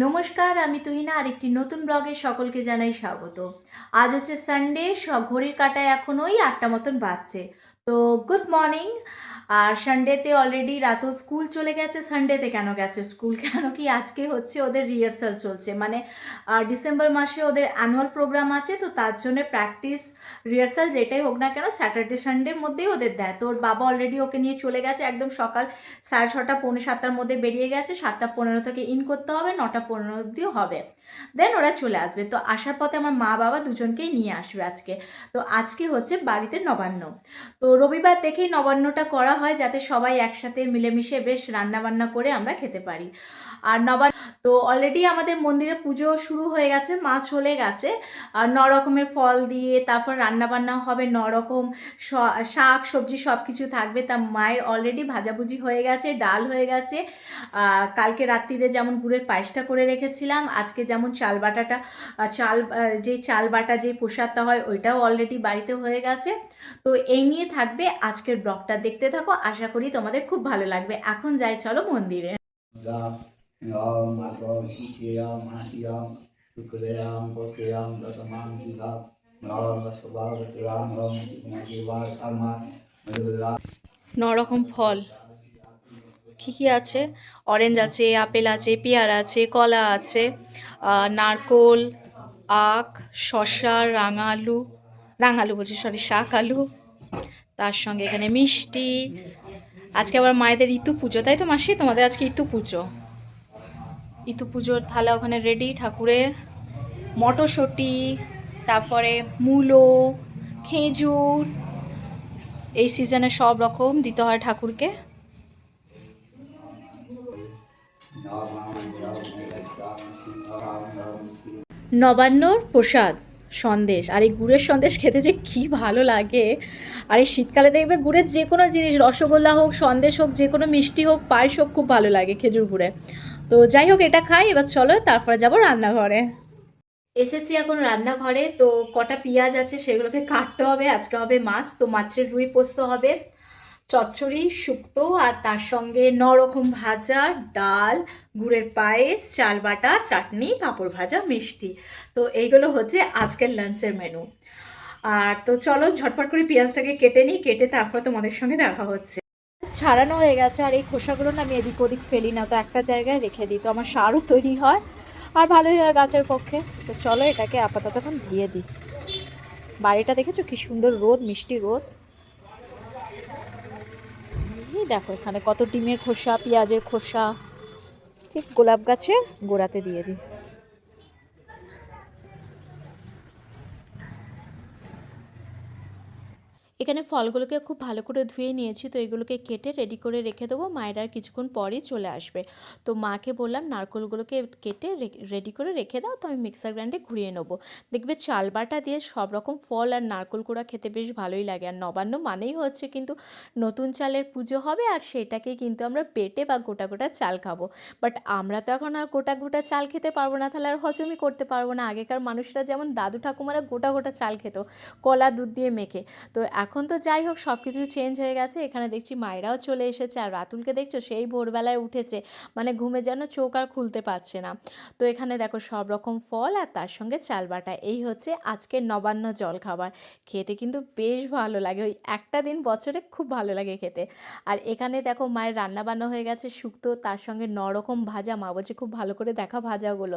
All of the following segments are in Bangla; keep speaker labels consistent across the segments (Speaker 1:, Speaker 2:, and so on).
Speaker 1: নমস্কার, আমি তুহিনা আরেকটি নতুন ব্লগে সকলকে জানাই স্বাগত। আজ হচ্ছে সানডে, সব ঘড়ির কাঁটায় এখন ওই ৮টা মতন বাজছে। তো গুড মর্নিং। আর সানডেতে অলরেডি রাতুল স্কুল চলে গেছে। সানডেতে কেন গেছে স্কুল? কেন কি আজকে হচ্ছে ওদের রিহার্সাল চলছে, মানে ডিসেম্বর মাসে ওদের অ্যানুয়াল প্রোগ্রাম আছে, তো তার জন্য প্র্যাকটিস রিহার্সাল যেটাই হোক না কেন স্যাটারডে সানডের মধ্যেই ওদের দেয়। তো ওর বাবা অলরেডি ওকে নিয়ে চলে গেছে, একদম সকাল 6:30 পৌনে 7টার মধ্যে বেরিয়ে গেছে। 7:15 থেকে ইন করতে হবে, 9:15 অবধিও হবে, দেন ওরা চলে আসবে। তো আসার পথে আমার মা বাবা দুজনকেই নিয়ে আসবে আজকে। তো আজকে হচ্ছে বাড়িতে নবান্ন। তো রবিবার দেখেই নবান্নটা করা হয়, যাতে সবাই একসাথে মিলেমিশে বেশ রান্নাবান্না করে আমরা খেতে পারি। আর তো অলরেডি আমাদের মন্দিরে পুজো শুরু হয়ে গেছে, মা চলে গেছে। আর 9 রকমের ফল দিয়ে তারপর রান্নাবান্না হবে, 9 রকম শাক সবজি সব কিছু থাকবে। তা মায়ের অলরেডি ভাজাভুজি হয়ে গেছে, ডাল হয়ে গেছে। কালকে রাত্রিরে যেমন গুড়ের পায়েসটা করে রেখেছিলাম, আজকে যেমন চাল বাটাটা যে চাল বাটা যে প্রসাদটা হয় ওইটাও অলরেডি বাড়িতে হয়ে গেছে। তো এই নিয়ে থাকবে আজকের ব্লগটা, দেখতে থাকো, আশা করি তোমাদের খুব ভালো লাগবে। এখন যাই, চলো মন্দিরে। নরকম ফল কী কী আছে? অরেঞ্জ আছে, আপেল আছে, পেয়ারা আছে, কলা আছে, নারকোল, আখ, শসা, রাঙালু বলছি, সরি, শাক আলু। তার সঙ্গে এখানে মিষ্টি। আজকে আবার মায়েদের ইতু পুজো, তাই তো মাসি? তোমাদের আজকে ইতু পুজো। ইতু পুজোর থালা ওখানে রেডি ঠাকুরের। মটরশুঁটি, তারপরে মূলো, খেজুর, এই সিজনে সব রকম দিতে হয় ঠাকুরকে। নবান্নর প্রসাদ সন্দেশ, আর এই গুড়ের সন্দেশ খেতে যে কী ভালো লাগে। আর এই শীতকালে দেখবে গুড়ের যে কোনো জিনিস, রসগোল্লা হোক, সন্দেশ হোক, যে কোনো মিষ্টি হোক, পায়েস হোক, খুব ভালো লাগে খেজুর গুড়ে। তো যাই হোক, এটা খাই। এবার চলো তারপরে যাবো রান্নাঘরে। এসেছি এখন রান্নাঘরে। তো কটা পেঁয়াজ আছে সেগুলোকে কাটতে হবে। আজকে হবে মাছ, তো মাছের রুই পোস্ত হবে, চচ্চড়ি শুক্তো, আর তার সঙ্গে 9 রকম ভাজা, ডাল, গুড়ের পায়েস, চাল বাটা, চাটনি, পাঁপড় ভাজা, মিষ্টি। তো এইগুলো হচ্ছে আজকের লাঞ্চের মেনু। আর তো চলো ঝটপট করে পেঁয়াজটাকে কেটে নিই, কেটে তারপর তোমাদের সঙ্গে দেখা হচ্ছে। ছাড়ানো হয়ে গেছে, আর এই খোসাগুলো না আমি এদিক ওদিক ফেলি না, তো একটা জায়গায় রেখে দিই, তো আমার সারও তৈরি হয় আর ভালোই হয় গাছের পক্ষে। তো চলো এটাকে আপাতত এখন দিয়ে দিই। বাড়িটা দেখেছো কি সুন্দর রোদ, মিষ্টি রোদ। এই দেখো এখানে কত ডিমের খোসা, পেঁয়াজের খোসা, ঠিক গোলাপ গাছের গোড়াতে দিয়ে দিই। এখানে ফলগুলোকে খুব ভালো করে ধুয়ে নিয়েছি, তো এগুলোকে কেটে রেডি করে রেখে দেবো। মায়ের আর কিছুক্ষণ পরই চলে আসবে। তো মাকে বললাম নারকেলগুলোকে কেটে রেডি করে রেখে দাও, তো আমি মিক্সার গ্রাইন্ডে ঘুরিয়ে নেবো। দেখবে চাল বাটা দিয়ে সব রকম ফল আর নারকেল কোড়া খেতে বেশ ভালোই লাগে। আর নবান্ন মানেই হচ্ছে কিন্তু নতুন চালের পুজো হবে, আর সেটাকে কিন্তু আমরা পেটে বা গোটা গোটা চাল খাবো। বাট আমরা তো এখন আর গোটা গোটা চাল খেতে পারবো না, তাহলে আর হজমই করতে পারবো না। আগেকার মানুষরা যেমন দাদু ঠাকুমারা গোটা গোটা চাল খেত কলা দুধ দিয়ে মেখে। তো এখন তো যাই হোক সব কিছু চেঞ্জ হয়ে গেছে। এখানে দেখছি মায়েরাও চলে এসেছে, আর রাতুলকে দেখছো সেই ভোরবেলায় উঠেছে, মানে ঘুমে যেন চোখ আর খুলতে পারছে না। তো এখানে দেখো সব রকম ফল আর তার সঙ্গে চাল বাটা, এই হচ্ছে আজকের নবান্ন জলখাবার। খেতে কিন্তু বেশ ভালো লাগে, ওই একটা দিন বছরে খুব ভালো লাগে খেতে। আর এখানে দেখো মায়ের রান্নাবান্না হয়ে গেছে, শুক্তো, তার সঙ্গে 9 রকম ভাজা। মা বলছে খুব ভালো করে দেখা ভাজাগুলো।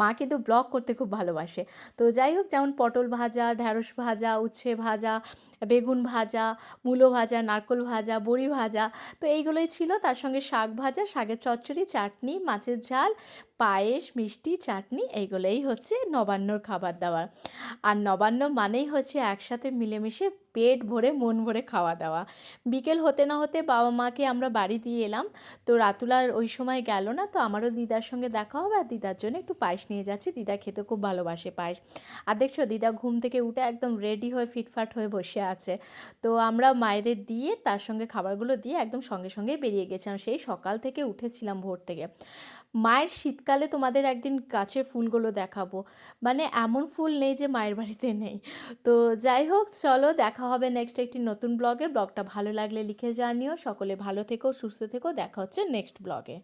Speaker 1: মা কিন্তু ব্লগ করতে খুব ভালোবাসে। তো যাই হোক, যেমন পটল ভাজা, ঢ্যাঁড়স ভাজা, উচ্ছে ভাজা, বেগুন ভাজা, মূলো ভাজা, নারকেল ভাজা, বড়ি ভাজা, তো এইগুলোই ছিল। তার সঙ্গে শাক ভাজা, শাকের চচ্চড়ি, চাটনি, মাছের ঝাল, পায়েস, মিষ্টি, চাটনি, এইগুলোই হচ্ছে নবান্নর খাবার দাবার। আর নবান্ন মানেই হচ্ছে একসাথে মিলেমিশে পেট ভরে মন ভরে খাওয়া দাওয়া। বিকেল হতে না হতে বাবা মাকে আমরা বাড়ি দিয়ে এলাম। তো রাতুল আর ওই সময় গেল না, তো আমারও দিদার সঙ্গে দেখা হবে, আর দিদার জন্য একটু পায়েস নিয়ে যাচ্ছি। দিদা খেতে খুব ভালোবাসে পায়েস। আর দেখছো দিদা ঘুম থেকে উঠে একদম রেডি হয়ে ফিটফাট হয়ে বসে আছে। তো আমরা মায়েদের দিয়ে তার সঙ্গে খাবারগুলো দিয়ে একদম সঙ্গে সঙ্গে বেরিয়ে গেছিলাম। সেই সকাল থেকে উঠেছিলাম, ভোর থেকে। মায়ের শীতকালে তোমাদের একদিন গাছের ফুলগুলো দেখাবো, মানে এমন ফুল নেই যে মায়ের বাড়িতে নেই। তো যাই হোক, চলো দেখা হবে নেক্সট একটি নতুন ব্লগে। ব্লগটা ভালো লাগলে লিখে জানিও। সকলে ভালো থেকো, সুস্থ থেকো, দেখা হচ্ছে নেক্সট ব্লগে।